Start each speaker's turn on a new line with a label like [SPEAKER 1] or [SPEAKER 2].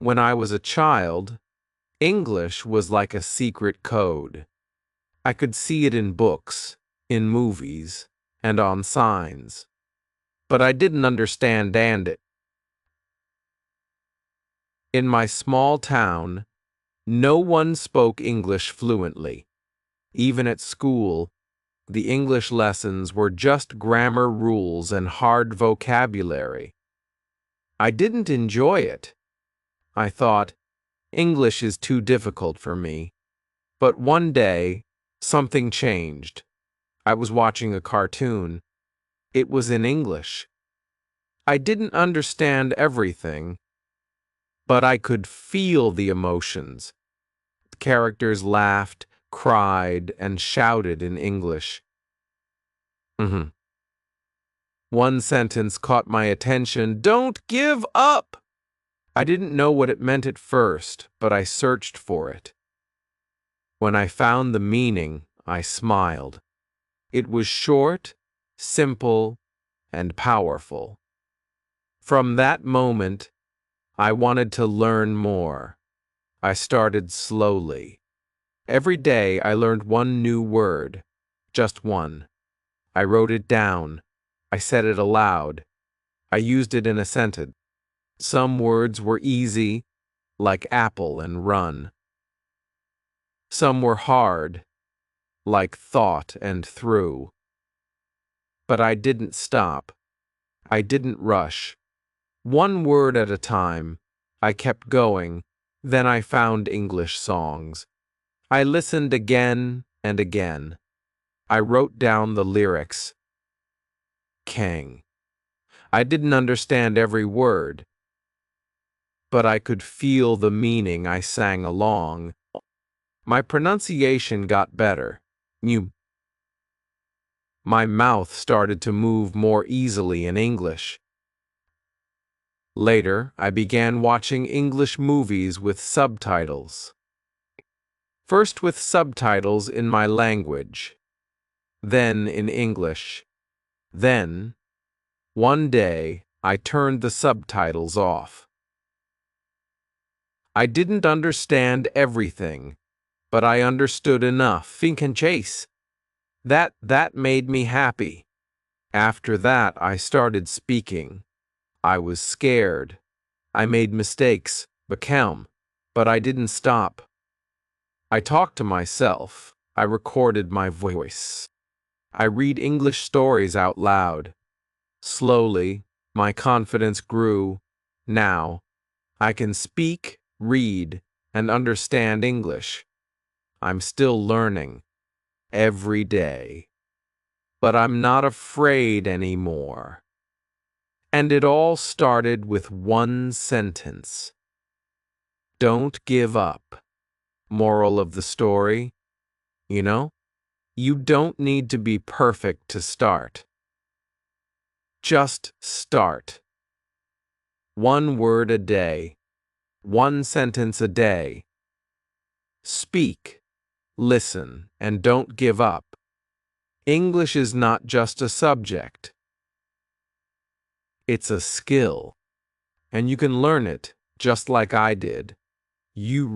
[SPEAKER 1] When I was a child, English was like a secret code. I could see it in books, in movies, and on signs. But I didn't understand it. In my small town, no one spoke English fluently. Even at school, the English lessons were just grammar rules and hard vocabulary. I didn't enjoy it. I thought, English is too difficult for me. But one day, something changed. I was watching a cartoon. It was in English. I didn't understand everything, but I could feel the emotions. The characters laughed, cried, and shouted in English. One sentence caught my attention. Don't give up! I didn't know what it meant at first, but I searched for it. When I found the meaning, I smiled. It was short, simple, and powerful. From that moment, I wanted to learn more. I started slowly. Every day I learned one new word, just one. I wrote it down. I said it aloud. I used it in a sentence. Some words were easy, like apple and run. Some were hard, like thought and through. But I didn't stop. I didn't rush. One word at a time, I kept going. Then I found English songs. I listened again and again. I wrote down the lyrics. Kang. I didn't understand every word, but I could feel the meaning. I sang along. My pronunciation got better. My mouth started to move more easily in English. Later, I began watching English movies with subtitles. First with subtitles in my language, then in English. Then, one day, I turned the subtitles off. I didn't understand everything, but I understood enough. Think and chase. That made me happy. After that, I started speaking. I was scared. I made mistakes, but I didn't stop. I talked to myself. I recorded my voice. I read English stories out loud. Slowly, my confidence grew. Now, I can speak, read, and understand English. I'm still learning every day. But I'm not afraid anymore. And it all started with one sentence. Don't give up. Moral of the story, you don't need to be perfect to start. Just start. One word a day. One sentence a day. Speak, listen, and don't give up. English is not just a subject. It's a skill, and you can learn it just like I did. You